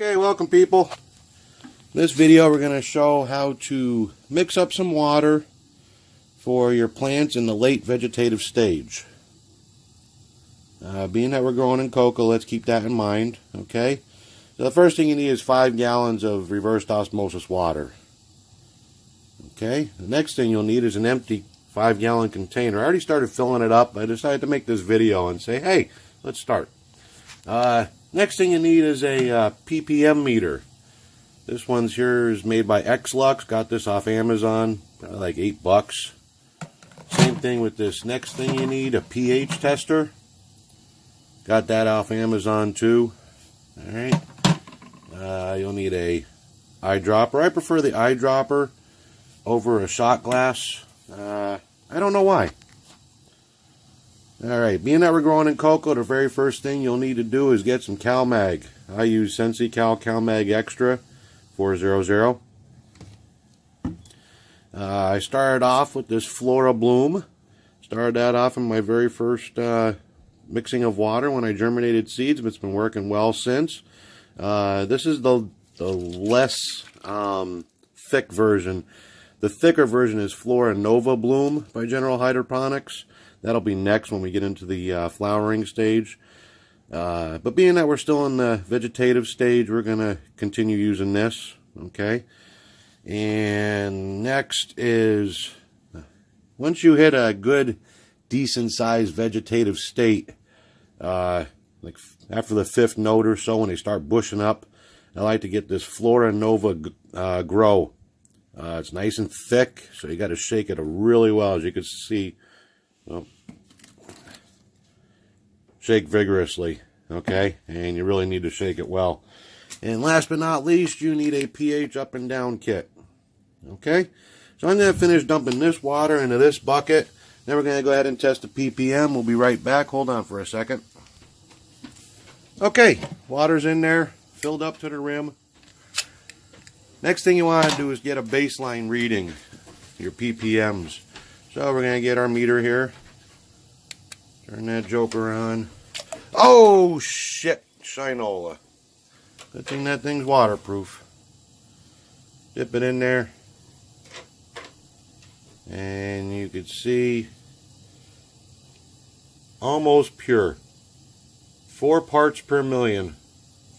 Okay, welcome people. In this video we're going to show how to mix up some water for your plants in the late vegetative stage. Being that we're growing in cocoa, let's keep that in mind. Okay, so the first thing you need is 5 gallons of reversed osmosis water. Okay, the next thing you'll need is an empty 5-gallon container. I already started filling it up. I decided to make this video and say, hey, let's start. Next thing you need is a ppm meter. This one's here is made by Xlux. Got this off Amazon, probably like $8. Same thing with this next thing you need, a pH tester. Got that off Amazon too. Alright. You'll need a eyedropper. I prefer the eyedropper over a shot glass. I don't know why. Alright, being that we're growing in cocoa, the very first thing you'll need to do is get some CalMag. I use SensiCal CalMag Extra 400. I started off with this Flora Bloom. Started that off in my very first mixing of water when I germinated seeds, but it's been working well since. This is the less thick version. The thicker version is Flora Nova Bloom by General Hydroponics. That'll be next when we get into the flowering stage. But being that we're still in the vegetative stage, we're going to continue using this. Okay. And next is, once you hit a good, decent-sized vegetative state, like after the 5th note or so, when they start bushing up, I like to get this Flora Nova Grow. It's nice and thick, so you got to shake it really well, as you can see. Well, shake vigorously, okay? And you really need to shake it well. And last but not least, you need a pH up and down kit. Okay? So I'm going to finish dumping this water into this bucket. Then we're going to go ahead and test the ppm. We'll be right back. Hold on for a second. Okay, water's in there, filled up to the rim. Next thing you want to do is get a baseline reading, your ppms. So we're going to get our meter here. Turn that joker on. Oh, shit. Shinola. Good thing that thing's waterproof. Dip it in there. And you can see almost pure. 4 parts per million.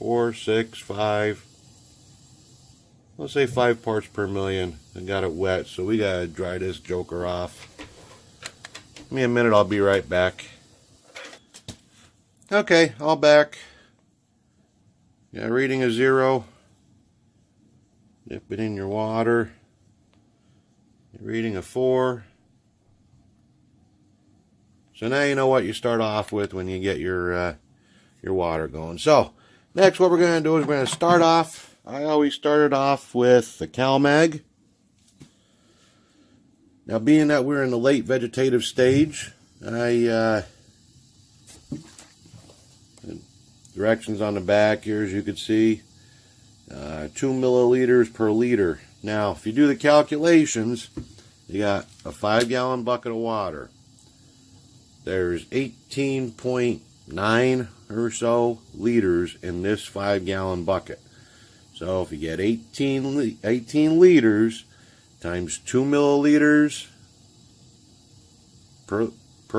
4, 6, 5. Let's say 5 parts per million. I got it wet, so we gotta dry this joker off. Give me a minute, I'll be right back. Okay, all back. Got a reading of 0. Dip it in your water. Reading of 4. So now you know what you start off with when you get your water going. So next, what we're going to do is we're going to start off. I always started off with the CalMag. Now, being that we're in the late vegetative stage, directions on the back here, as you can see, 2 milliliters per liter. Now, if you do the calculations, you got a 5-gallon bucket of water. There's 18.9 or so liters in this 5-gallon bucket. So if you get 18 liters times 2 milliliters per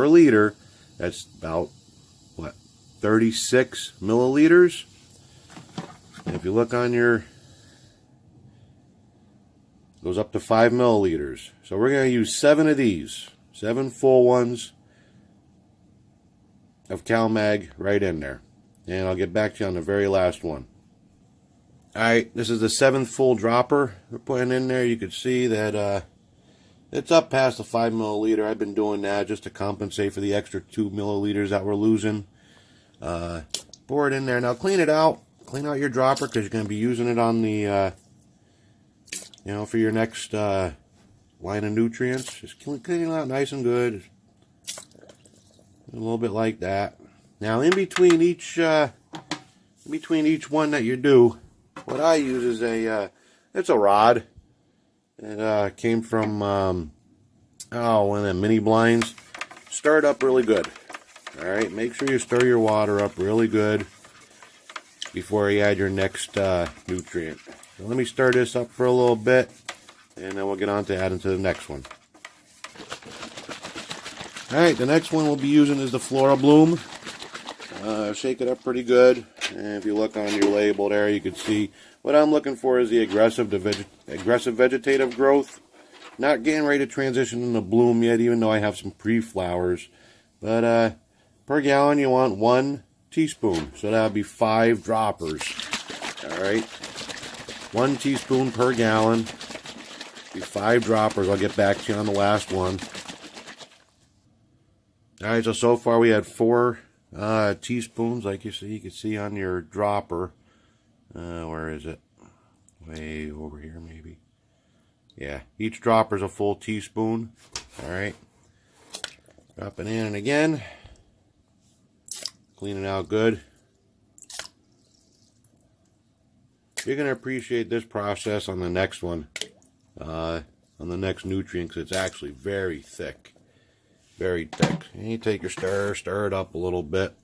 liter, that's about, what, 36 milliliters? And if you look on your, goes up to 5 milliliters. So we're going to use 7 of these, 7 full ones of CalMag right in there. And I'll get back to you on the very last one. Alright, this is the 7th full dropper we're putting in there. You can see that it's up past the 5 milliliter. I've been doing that just to compensate for the extra 2 milliliters that we're losing. Pour it in there. Now clean it out. Clean out your dropper because you're going to be using it on the, for your next line of nutrients. Just clean it out nice and good. A little bit like that. Now in between each one that you do, what I use is it's a rod. It came from, one of the mini blinds. Stir it up really good. Alright, make sure you stir your water up really good. before you add your next nutrient. So let me stir this up for a little bit, and then we'll get on to adding to the next one. Alright, the next one we'll be using is the Flora Bloom. Shake it up pretty good, and if you look on your label there, you can see what I'm looking for is the aggressive vegetative growth. Not getting ready to transition into bloom yet, even though I have some pre-flowers. But per gallon you want 1 teaspoon, so that would be 5 droppers. Alright, 1 teaspoon per gallon, be 5 droppers. I'll get back to you on the last one. Alright, so far we had 4 teaspoons, like you can see on your dropper. Where is it? Way over here, maybe. Yeah, each dropper is a full teaspoon. Alright, drop it in and again. Clean it out good. You're going to appreciate this process on the next one. On the next nutrient, because it's actually very thick. Very thick. And you take your stir it up a little bit.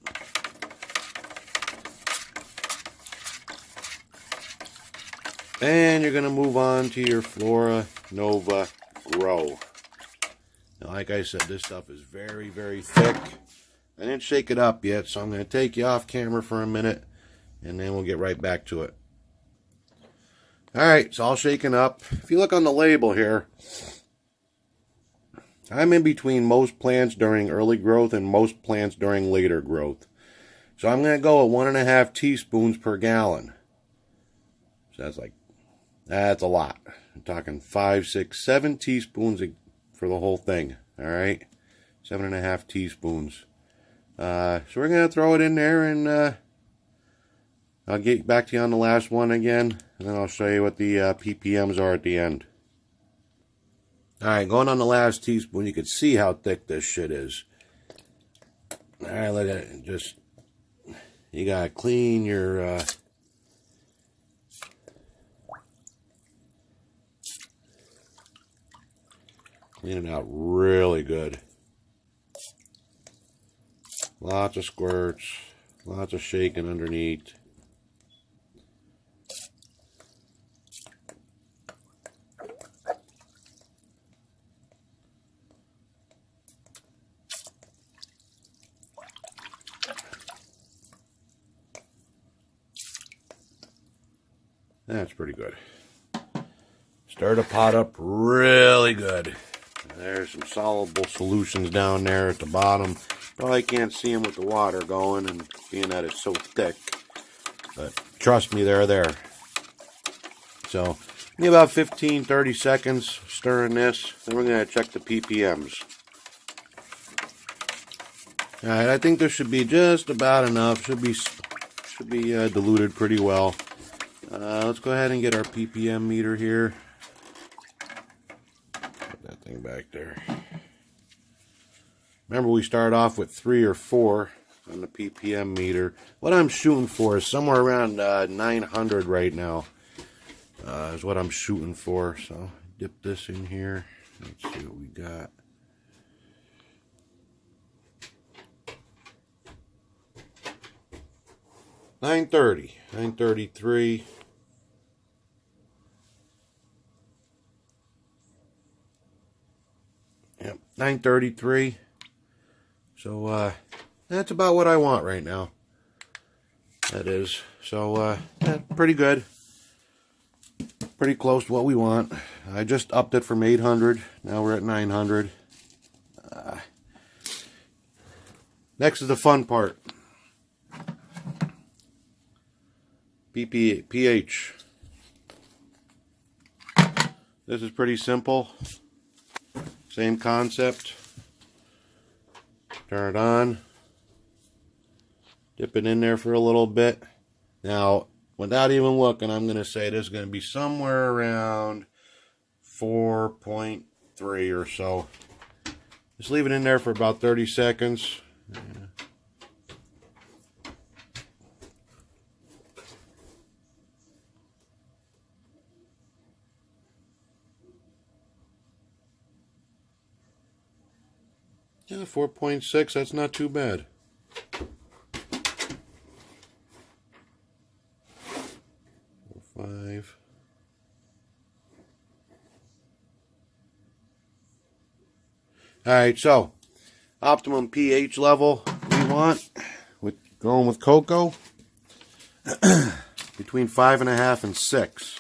And you're going to move on to your Flora Nova Grow. Now, like I said, this stuff is very, very thick. I didn't shake it up yet, so I'm going to take you off camera for a minute, and then we'll get right back to it. Alright, it's all shaken up. If you look on the label here, I'm in between most plants during early growth and most plants during later growth. So I'm going to go at 1.5 teaspoons per gallon. So that's a lot. I'm talking 5, 6, 7 teaspoons for the whole thing. Alright, 7.5 teaspoons. So we're going to throw it in there, and I'll get back to you on the last one again, and then I'll show you what the ppms are at the end. Alright, going on the last teaspoon, you can see how thick this shit is. Alright, look at it. Just, you gotta clean your, clean it out really good. Lots of squirts, lots of shaking underneath. That's pretty good. Stir the pot up really good. There's some soluble solutions down there at the bottom. Probably can't see them with the water going, and being that it's so thick. But trust me, they're there. So, give me about 15-30 seconds stirring this. Then we're going to check the ppms. Alright, I think this should be just about enough. Should be diluted pretty well. Let's go ahead and get our ppm meter here. Put that thing back there. Remember, we started off with 3 or 4 on the ppm meter. What I'm shooting for is somewhere around 900 right now. Is what I'm shooting for. So, dip this in here. Let's see what we got. $9.30, $9.33. Yep, $9.33. So that's about what I want right now. That is. So pretty good. Pretty close to what we want. I just upped it from 800. Now we're at 900. Next is the fun part. pH. This is pretty simple. Same concept. Turn it on. Dip it in there for a little bit. Now, without even looking, I'm going to say this is going to be somewhere around 4.3 or so. Just leave it in there for about 30 seconds. Yeah, 4.6, that's not too bad. 5. Alright, so optimum pH level we want with going with Coco between 5.5 and 6.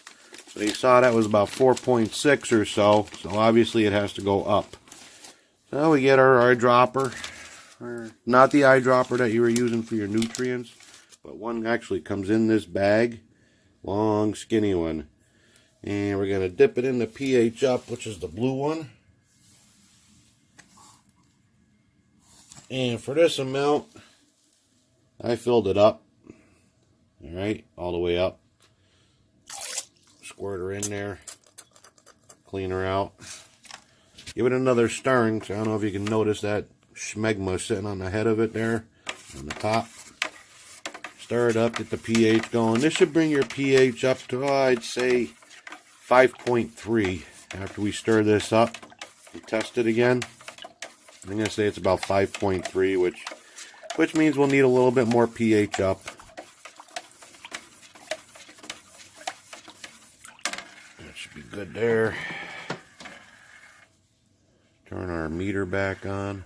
So you saw that was about 4.6 or so, so obviously it has to go up. So we get our eyedropper, not the eyedropper that you were using for your nutrients, but one actually comes in this bag, long skinny one. And we're going to dip it in the pH up, which is the blue one. And for this amount, I filled it up. Alright, all the way up. Squirt her in there. Clean her out. Give it another stirring. So I don't know if you can notice that schmegma sitting on the head of it there. On the top. Stir it up, get the pH going. This should bring your pH up to, I'd say, 5.3. After we stir this up and test it again. I'm going to say it's about 5.3, which means we'll need a little bit more pH up. That should be good there. Turn our meter back on.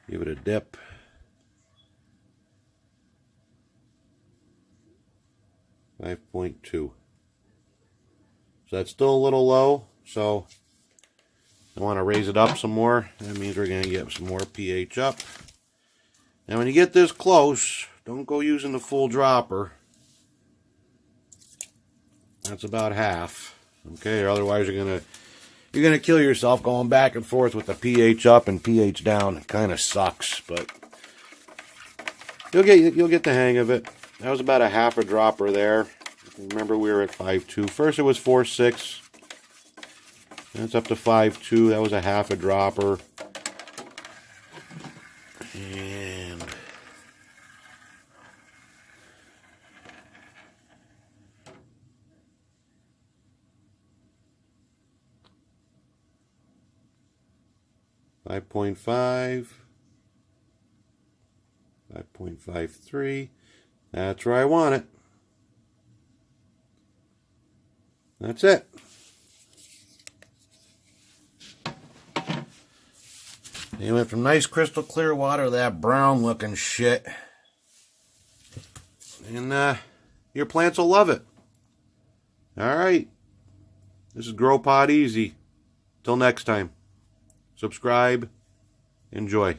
Give it a dip. .2. So that's still a little low, so I want to raise it up some more. That means we're going to get some more pH up. Now when you get this close, don't go using the full dropper. That's about half. Okay, or otherwise you're gonna kill yourself going back and forth with the pH up and pH down. It kind of sucks, but you'll get the hang of it. That was about a half a dropper there. Remember we were at 5.2. First it was 4.6. That's up to 5.2. That was a half a dropper. And 5.5. 5.53. That's where I want it. That's it. You went from nice crystal clear water to that brown looking shit. And your plants will love it. Alright. This is Grow Pod Easy. Till next time. Subscribe. Enjoy.